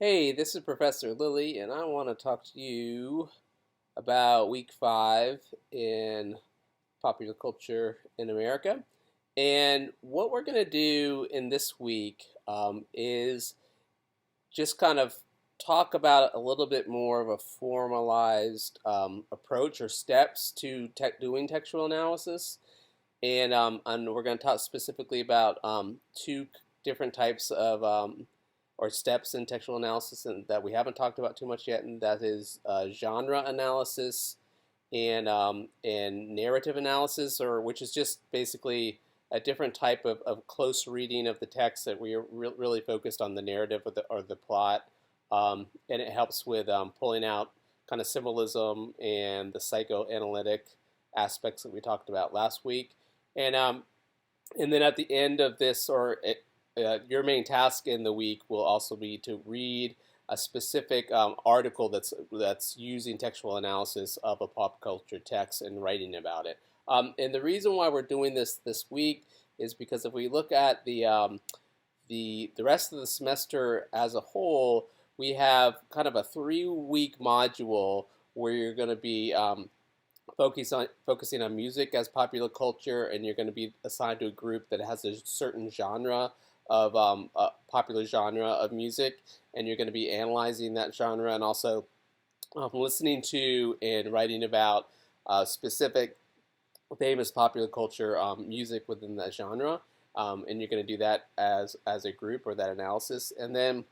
Hey, this is Professor Lilly, and I want to talk to you about week 5 in popular culture in America. And what we're going to do in this week is just kind of talk about a little bit more of a formalized approach or steps to doing textual analysis. And we're going to talk specifically about two different types of or steps in textual analysis that we haven't talked about too much yet, and that is genre analysis and narrative analysis, or which is just basically a different type of close reading of the text that we are really focused on the narrative or the plot, and it helps with pulling out kind of symbolism and the psychoanalytic aspects that we talked about last week. And then at the end of this, your main task in the week will also be to read a specific article that's using textual analysis of a pop culture text and writing about it. And the reason why we're doing this week is because if we look at the rest of the semester as a whole, we have kind of a 3-week module where you're going to be focusing on music as popular culture, and you're going to be assigned to a group that has a certain genre of a popular genre of music, and you're going to be analyzing that genre and also listening to and writing about specific famous popular culture music within that genre, and you're going to do that as a group or that analysis, and then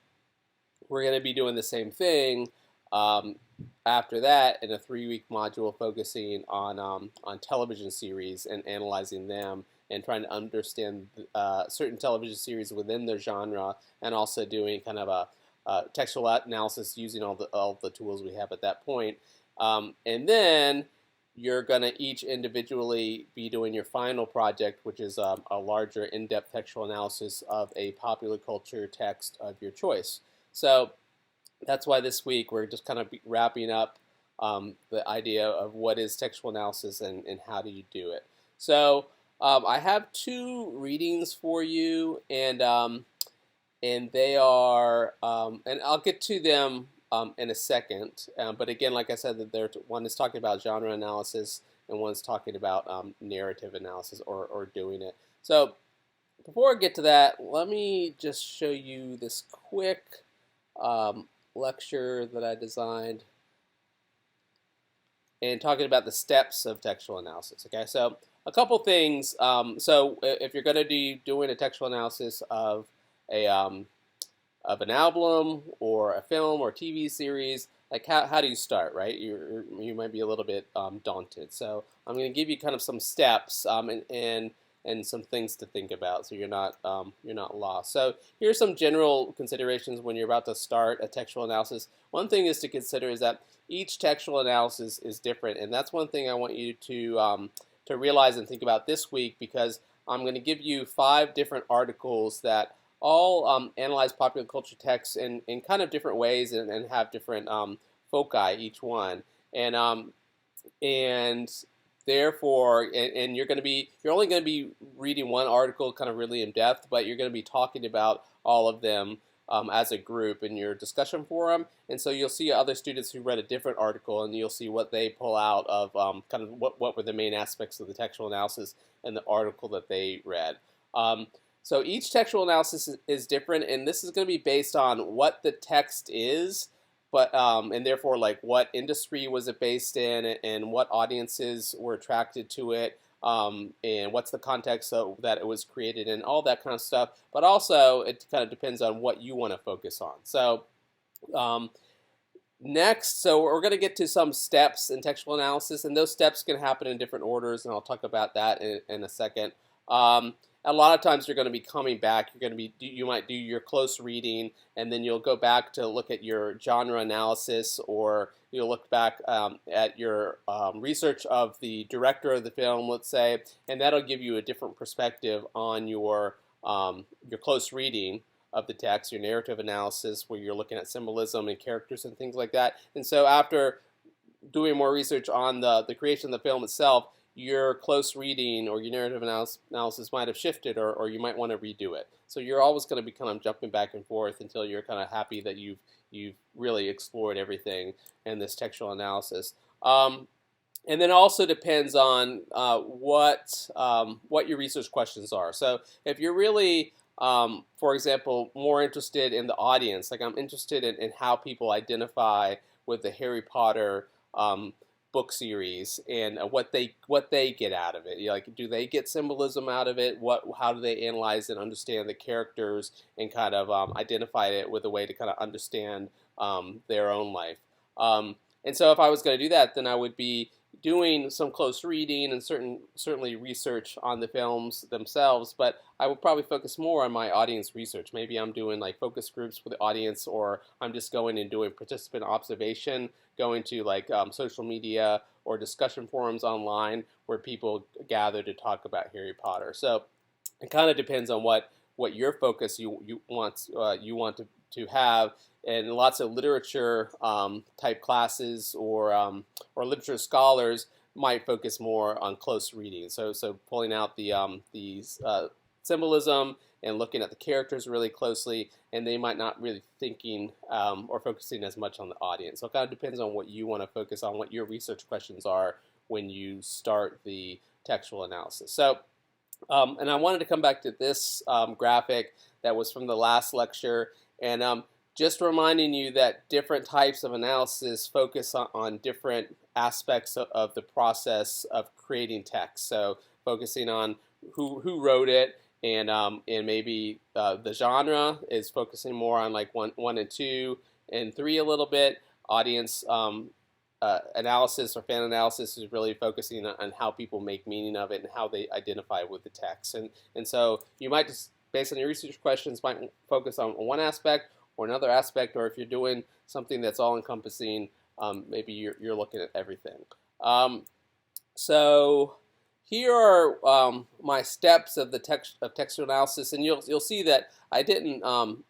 we're going to be doing the same thing after that in a 3-week module focusing on television series and analyzing them and trying to understand certain television series within their genre, and also doing kind of a textual analysis using all the tools we have at that point. And then you're going to each individually be doing your final project, which is a larger in-depth textual analysis of a popular culture text of your choice. So that's why this week we're just kind of wrapping up the idea of what is textual analysis and how do you do it. So I have 2 readings for you, and they are, and I'll get to them in a second. But again, like I said, one is talking about genre analysis and one's talking about narrative analysis or doing it. So before I get to that, let me just show you this quick lecture that I designed and talking about the steps of textual analysis. Okay, so a couple things. So if you're going to be doing a textual analysis of an album or a film or TV series, like how do you start, right? You might be a little bit daunted. So I'm going to give you kind of some steps and some things to think about, so you're not lost. So here's some general considerations when you're about to start a textual analysis. One thing is to consider is that each textual analysis is different, and that's one thing I want you to realize and think about this week, because I'm going to give you 5 different articles that all analyze popular culture texts in kind of different ways and have different foci, each one. And therefore, and you're only going to be reading one article kind of really in depth, but you're going to be talking about all of them as a group in your discussion forum. And so you'll see other students who read a different article, and you'll see what they pull out of kind of what were the main aspects of the textual analysis in the article that they read. So each textual analysis is different, and this is going to be based on what the text is, but and therefore, like, what industry was it based in, and what audiences were attracted to it, and what's the context that it was created in, all that kind of stuff. But also, it kind of depends on what you want to focus on. So next, so we're going to get to some steps in textual analysis, and those steps can happen in different orders, and I'll talk about that in a second. A lot of times you're going to be coming back. You might do your close reading, and then you'll go back to look at your genre analysis, or you'll look back at your research of the director of the film, let's say, and that'll give you a different perspective on your close reading of the text, your narrative analysis, where you're looking at symbolism and characters and things like that. And so after doing more research on the creation of the film itself, your close reading or your narrative analysis might have shifted, or you might want to redo it. So you're always going to be kind of jumping back and forth until you're kind of happy that you've really explored everything in this textual analysis. And then it also depends on what your research questions are. So if you're really, for example, more interested in the audience, like I'm interested in how people identify with the Harry Potter book series and what they get out of it. Like, do they get symbolism out of it? How do they analyze and understand the characters and kind of identify it with a way to kind of understand their own life? And so if I was going to do that, then I would be doing some close reading and certainly research on the films themselves, but I would probably focus more on my audience research. Maybe I'm doing like focus groups with the audience, or I'm just going and doing participant observation, going to like social media or discussion forums online where people gather to talk about Harry Potter. So it kind of depends on what your focus you want to have. And lots of literature type classes or literature scholars might focus more on close reading. So pulling out these symbolism and looking at the characters really closely, and they might not really thinking or focusing as much on the audience. So it kind of depends on what you want to focus on, what your research questions are when you start the textual analysis. So, and I wanted to come back to this graphic that was from the last lecture, and just reminding you that different types of analysis focus on different aspects of the process of creating text. So focusing on who wrote it, and maybe the genre is focusing more on like one and two and three a little bit. Audience analysis or fan analysis is really focusing on how people make meaning of it and how they identify with the text. And so you might just, based on your research questions, might focus on one aspect or another aspect, or if you're doing something that's all-encompassing, maybe you're looking at everything. So here are my steps of the textual analysis, and you'll see that I didn't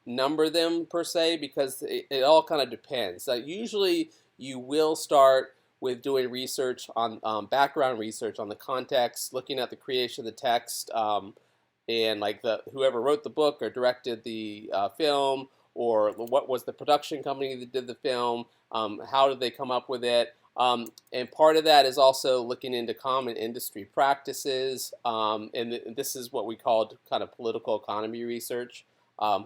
number them per se because it all kind of depends. Usually you will start with doing research on background research on the context, looking at the creation of the text, and like whoever wrote the book or directed the film, or what was the production company that did the film, how did they come up with it, and part of that is also looking into common industry practices, and this is what we called kind of political economy research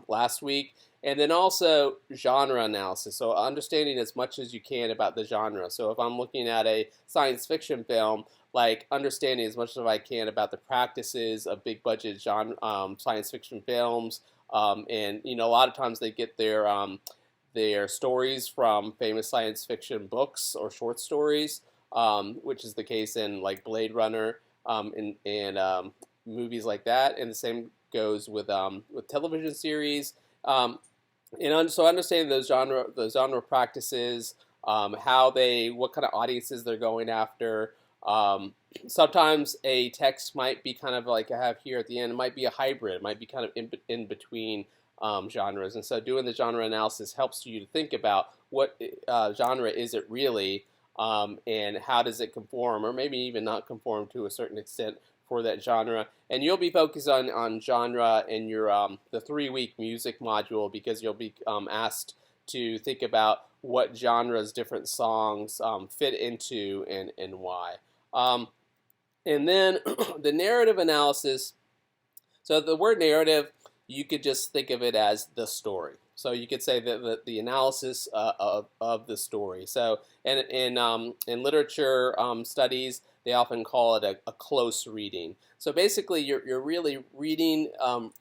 last week, and then also genre analysis, so understanding as much as you can about the genre. So if I'm looking at a science fiction film, like understanding as much as I can about the practices of big budget science fiction films. And a lot of times they get their stories from famous science fiction books or short stories, which is the case in like Blade Runner and movies like that. And the same goes with television series. So understanding those genre practices, what kind of audiences they're going after. Sometimes a text might be kind of like I have here at the end. It might be a hybrid. It might be kind of in between genres. And so doing the genre analysis helps you to think about what genre is it really, and how does it conform, or maybe even not conform to a certain extent for that genre. And you'll be focused on genre in your the 3-week music module, because you'll be asked to think about what genres different songs fit into and why. And then the narrative analysis. So the word narrative, you could just think of it as the story. So you could say that the analysis of the story. So in literature studies, they often call it a close reading. So basically, you're really reading,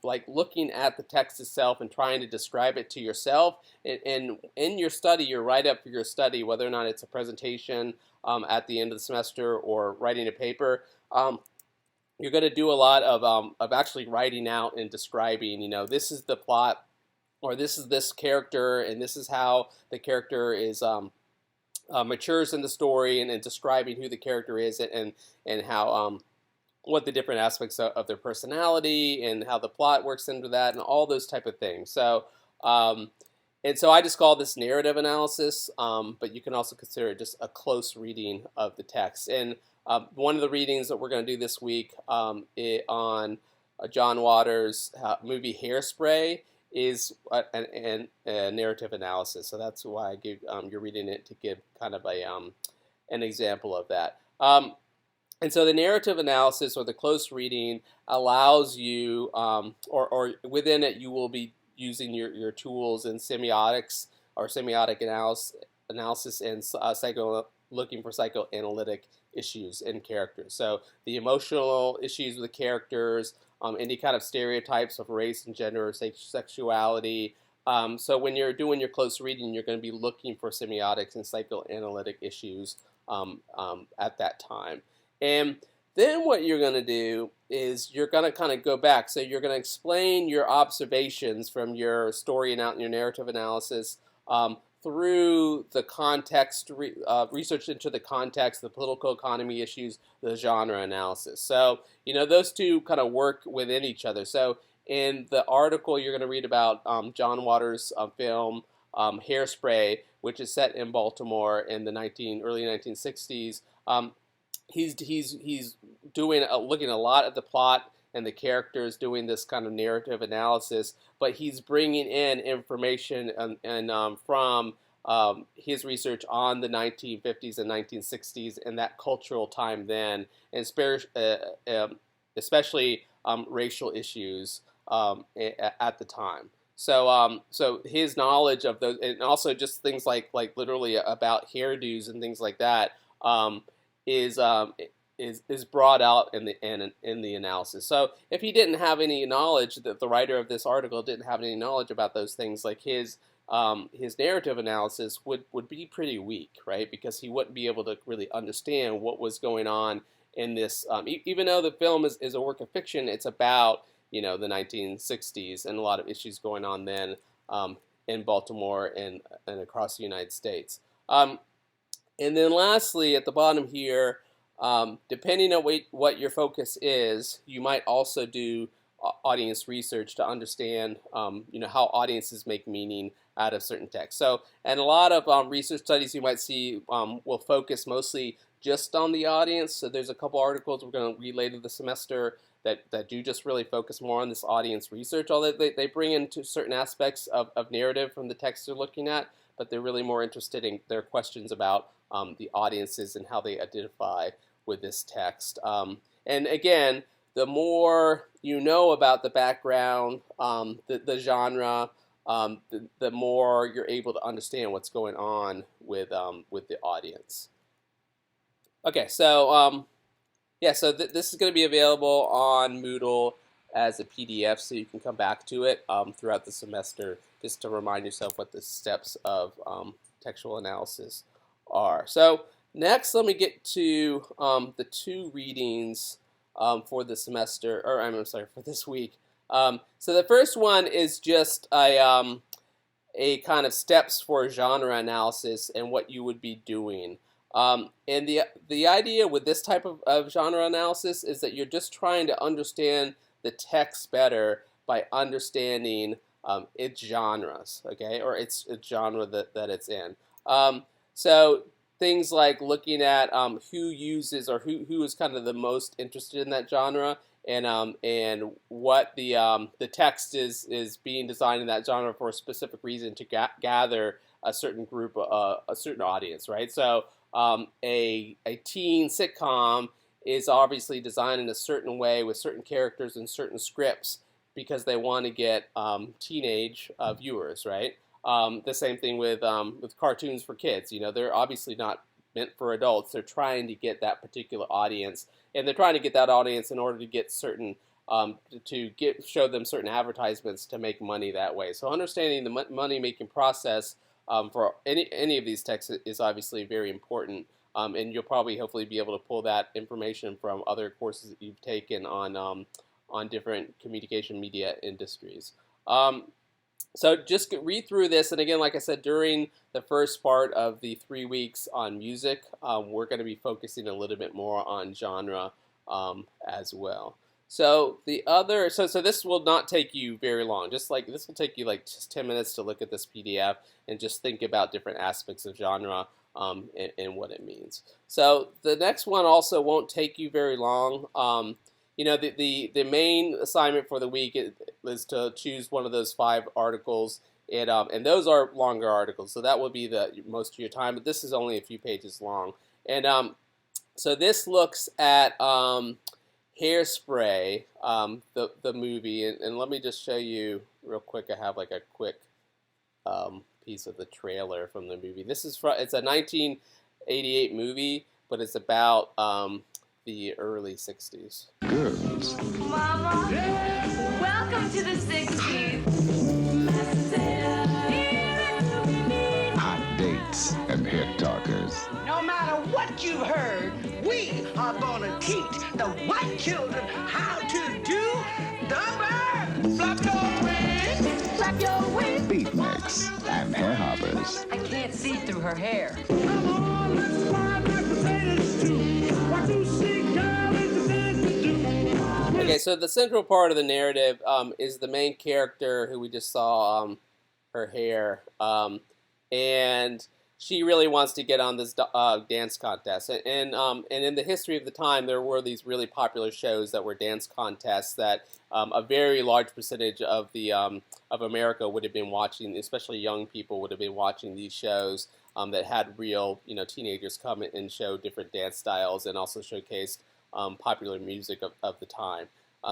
like looking at the text itself and trying to describe it to yourself. And in your study, your write-up for your study, whether or not it's a presentation at the end of the semester or writing a paper, you're going to do a lot of actually writing out and describing, this is the plot, or this is this character, and this is how the character is matures in the story, and describing who the character is, and how what the different aspects of their personality and how the plot works into that, and all those type of things. So and so I just call this narrative analysis, but you can also consider it just a close reading of the text. And One of the readings that we're going to do this week on John Waters' movie Hairspray is a narrative analysis. So that's why I give you're reading it to give kind of an example of that. And so the narrative analysis or the close reading allows you, or within it, you will be using your tools in semiotics or semiotic analysis and looking for psychoanalytic issues in characters. So the emotional issues with the characters, any kind of stereotypes of race and gender or sexuality. So when you're doing your close reading, you're going to be looking for semiotics and psychoanalytic issues at that time. And then what you're going to do is you're going to kind of go back. So you're going to explain your observations from your story and out in your narrative analysis through the context, research into the context, the political economy issues, the genre analysis. So, those two kind of work within each other. So in the article, you're going to read about John Waters' film Hairspray, which is set in Baltimore in the early 1960s. He's doing looking a lot at the plot and the characters, doing this kind of narrative analysis, but he's bringing in information from his research on the 1950s and 1960s and that cultural time then, and especially racial issues at the time. So his knowledge of those, and also just things like literally about hairdos and things like that, is brought out in the analysis. So if he didn't have any knowledge, that the writer of this article didn't have any knowledge about those things, like his narrative analysis would be pretty weak, right? Because he wouldn't be able to really understand what was going on in this. Even though the film is a work of fiction, it's about the 1960s and a lot of issues going on then in Baltimore and across the United States. And then lastly, at the bottom here, depending on what your focus is, you might also do audience research to understand, how audiences make meaning out of certain texts. So, and a lot of research studies you might see will focus mostly just on the audience. So there's a couple articles we're going to read later this semester that do just really focus more on this audience research, although they bring into certain aspects of narrative from the text they're looking at, but they're really more interested in their questions about the audiences and how they identify with this text. And again, the more you know about the background, the genre, the more you're able to understand what's going on with the audience. Okay, so so this is going to be available on Moodle as a PDF, so you can come back to it throughout the semester just to remind yourself what the steps of textual analysis are. So next, let me get to the two readings for the semester, or I'm sorry, for this week. So the first one is just a kind of steps for genre analysis and what you would be doing. And the idea with this type of genre analysis is that you're just trying to understand the text better by understanding its genres, okay, or its genre that it's in. So things like looking at who uses or who is kind of the most interested in that genre, and what the text is being designed in that genre for a specific reason to gather a certain group, a certain audience, right? So a teen sitcom is obviously designed in a certain way with certain characters and certain scripts because they want to get teenage viewers, right? The same thing with cartoons for kids. They're obviously not meant for adults. They're trying to get that particular audience, and they're trying to get that audience in order to get certain show them certain advertisements to make money that way. So understanding the money making process for any of these texts is obviously very important, and you'll probably hopefully be able to pull that information from other courses that you've taken on different communication media industries. So just read through this, and again, like I said, during the first part of the 3 weeks on music, we're going to be focusing a little bit more on genre as well. So this will not take you very long. This will take you like just 10 minutes to look at this PDF and just think about different aspects of genre and what it means. So the next one also won't take you very long. The main assignment for the week is to choose one of those 5 articles, and those are longer articles, so that will be the most of your time. But this is only a few pages long, and so this looks at Hairspray, the movie, and let me just show you real quick. I have like a quick piece of the trailer from the movie. It's a 1988 movie, but it's about the early 60s. Girls. Mama, welcome to the 60s. Hot dates and head talkers. No matter what you've heard, we are gonna teach the white children how to do the bird. Flap your wings, flap your wings. Beatniks and hair hoppers. I can't see through her hair. Come on, let's fly like potatoes too. What you see, girl, is the business do. Okay, so the central part of the narrative is the main character who we just saw, her hair, and she really wants to get on this dance contest. And in the history of the time, there were these really popular shows that were dance contests that a very large percentage of America would have been watching, especially young people would have been watching these shows that had real teenagers come and show different dance styles and also showcased popular music of the time.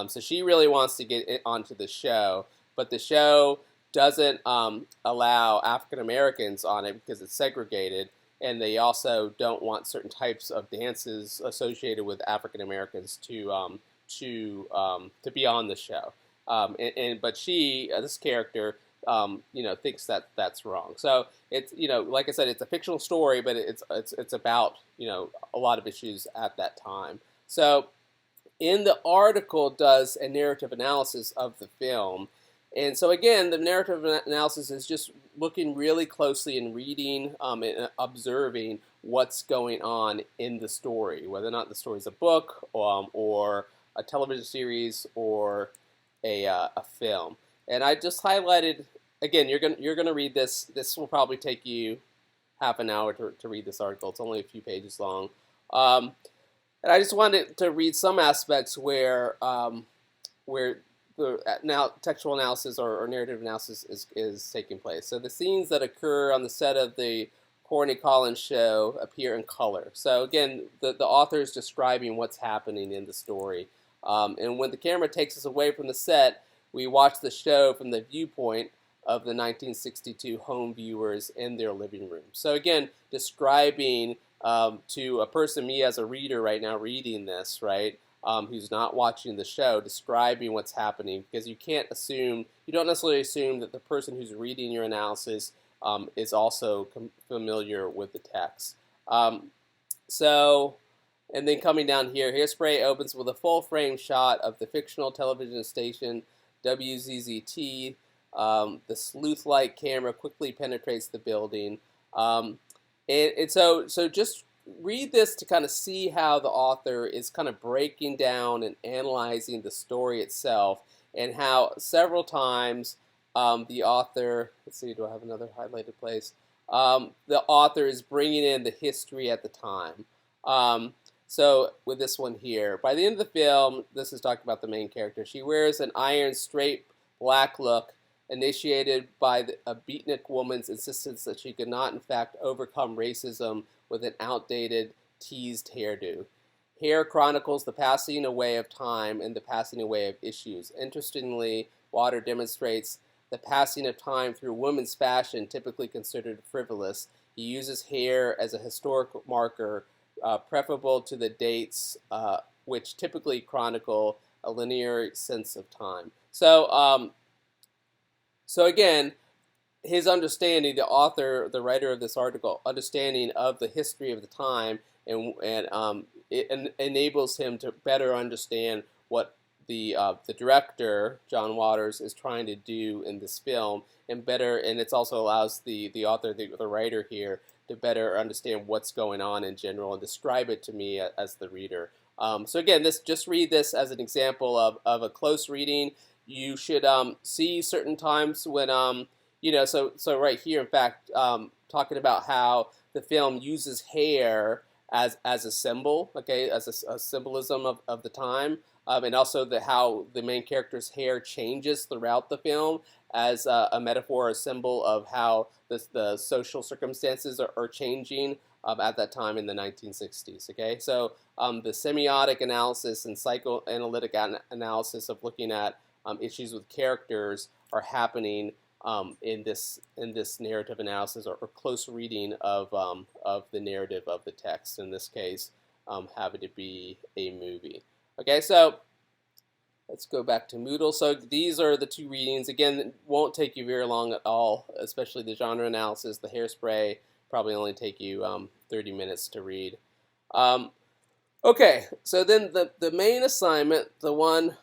So she really wants to get onto the show, but the show doesn't allow African Americans on it because it's segregated, and they also don't want certain types of dances associated with African Americans to be on the show. But this character, thinks that that's wrong. So it's like I said, it's a fictional story, but it's about a lot of issues at that time. So in the article does a narrative analysis of the film. And so again, the narrative analysis is just looking really closely and reading and observing what's going on in the story, whether or not the story is a book or a television series or a film. And I just highlighted, again, you're gonna read this. This will probably take you half an hour to read this article. It's only a few pages long. And I just wanted to read some aspects where the textual analysis or narrative analysis is taking place. So the scenes that occur on the set of the Corny Collins show appear in color. So again, the author is describing what's happening in the story. And when the camera takes us away from the set, we watch the show from the viewpoint of the 1962 home viewers in their living room. So again, describing to a person, me as a reader right now reading this, right, who's not watching the show, describing what's happening, because you don't necessarily assume that the person who's reading your analysis is also familiar with the text. And then coming down here, Hairspray opens with a full frame shot of the fictional television station WZZT. The sleuth-like camera quickly penetrates the building. So just read this to kind of see how the author is kind of breaking down and analyzing the story itself, and how several times the author, let's see, do I have another highlighted place? The author is bringing in the history at the time. So with this one here, by the end of the film, this is talking about the main character. She wears an iron, straight black look, initiated by a beatnik woman's insistence that she could not, in fact, overcome racism with an outdated, teased hairdo. Hair chronicles the passing away of time and the passing away of issues. Interestingly, Water demonstrates the passing of time through women's fashion, typically considered frivolous. He uses hair as a historical marker, preferable to the dates, which typically chronicle a linear sense of time. So again, his understanding, the author, the writer of this article, understanding of the history of the time, and it enables him to better understand what the director, John Waters, is trying to do in this film, and it also allows the author, the writer here, to better understand what's going on in general and describe it to me as the reader. So again, just read this as an example of a close reading. You should see certain times when so right here, in fact, talking about how the film uses hair as a symbol, okay, as a symbolism of the time, and also how the main character's hair changes throughout the film as a metaphor, a symbol of how the social circumstances are changing at that time in the 1960s. Okay, so the semiotic analysis and psychoanalytic analysis of looking at issues with characters are happening in this narrative analysis or close reading of the narrative of the text. In this case, having to be a movie. Okay, so let's go back to Moodle. So these are the two readings. Again, it won't take you very long at all, especially the genre analysis. The hairspray probably only take you 30 minutes to read. Okay, so then the main assignment, the one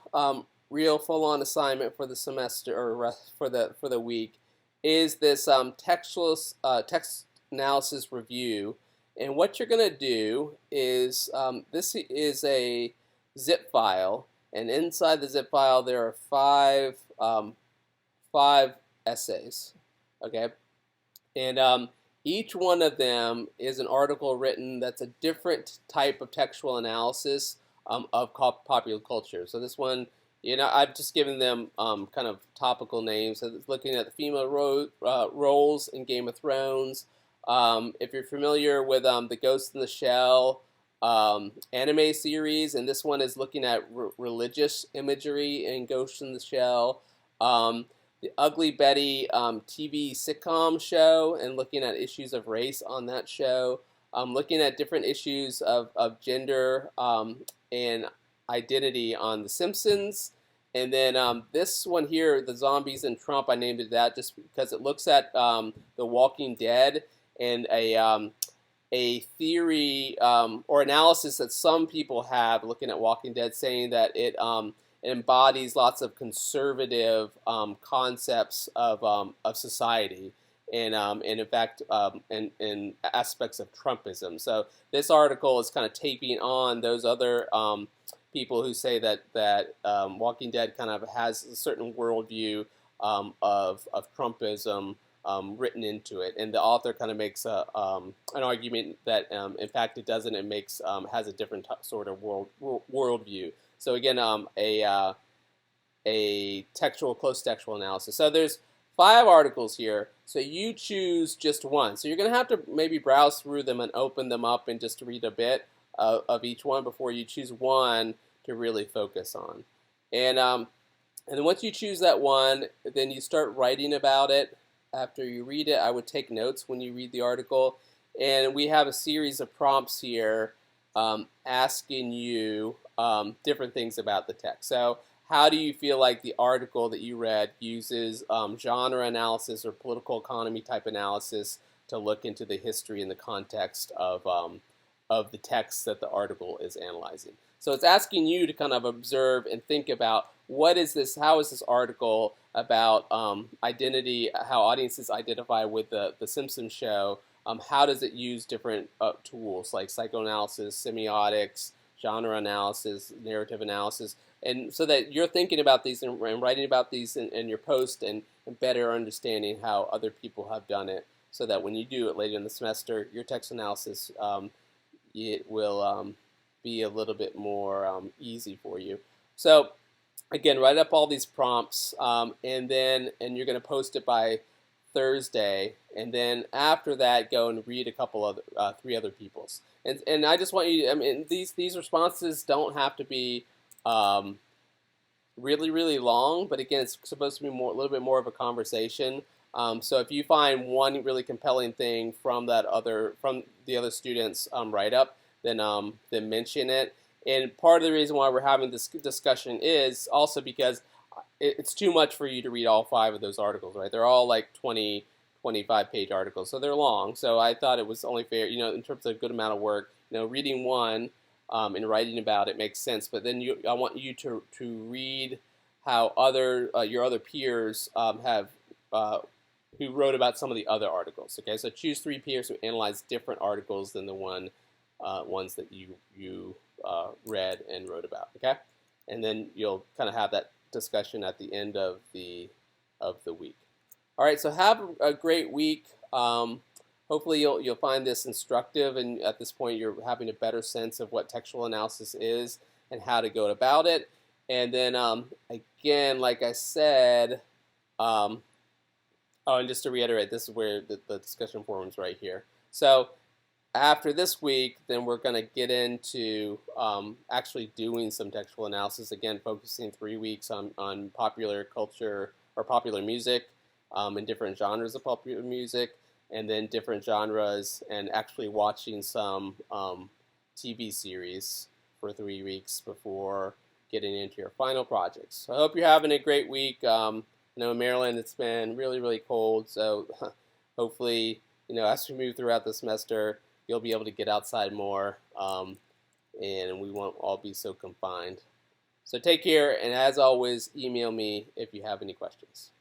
real full-on assignment for the semester or for the week, is this text analysis review. And what you're going to do is this is a zip file, and inside the zip file there are five essays. Okay, and each one of them is an article written that's a different type of textual analysis of popular culture. So this one, I've just given them kind of topical names. So it's looking at the female roles in Game of Thrones. If you're familiar with the Ghost in the Shell anime series, and this one is looking at religious imagery in Ghost in the Shell. The Ugly Betty TV sitcom show, and looking at issues of race on that show. Looking at different issues of gender and identity on The Simpsons. And then this one here, The Zombies and Trump, I named it that just because it looks at The Walking Dead and a theory or analysis that some people have looking at Walking Dead, saying that it embodies lots of conservative concepts of society, and in fact, in aspects of Trumpism. So this article is kind of taping on those other people who say that Walking Dead kind of has a certain worldview of Trumpism written into it, and the author kind of makes an argument that in fact it doesn't. It makes has a different sort of worldview. So again, a close textual analysis. So there's 5 articles here. So you choose just one. So you're going to have to maybe browse through them and open them up and just read a bit of each one before you choose one to really focus on. And then once you choose that one, then you start writing about it. After you read it, I would take notes when you read the article. And we have a series of prompts here asking you different things about the text. So how do you feel like the article that you read uses genre analysis or political economy type analysis to look into the history and the context of the text that the article is analyzing? So it's asking you to kind of observe and think about what is this, how is this article about identity, how audiences identify with the Simpsons show, how does it use different tools like psychoanalysis, semiotics, genre analysis, narrative analysis, and so that you're thinking about these and writing about these in your post and better understanding how other people have done it, so that when you do it later in the semester, your text analysis, it will be a little bit more easy for you. So again, write up all these prompts, and you're going to post it by Thursday, and then after that, go and read a couple of 3 other people's. And I just want you. I mean, these responses don't have to be really, really long, but again, it's supposed to be a little bit more of a conversation. So if you find one really compelling thing from the other students' write up, then mention it. And part of the reason why we're having this discussion is also because it's too much for you to read all 5 of those articles, right? They're all like 20, 25-page articles, so they're long. So I thought it was only fair, in terms of a good amount of work, reading one and writing about it makes sense. But then I want you to read how your other peers have who wrote about some of the other articles. Okay, so choose 3 peers who analyze different articles than the ones that you read and wrote about. Okay, and then you'll kind of have that discussion at the end of the week. All right, so have a great week. hopefully you'll find this instructive, and at this point you're having a better sense of what textual analysis is and how to go about it. And then again, like I said, oh, and just to reiterate, this is where the discussion forum's right here. So after this week, then we're going to get into actually doing some textual analysis, again, focusing 3 weeks on popular culture or popular music and different genres of popular music, and then different genres, and actually watching some TV series for 3 weeks before getting into your final projects. So I hope you're having a great week. I know in Maryland it's been really, really cold, so hopefully, as we move throughout the semester, you'll be able to get outside more, and we won't all be so confined. So take care, and as always, email me if you have any questions.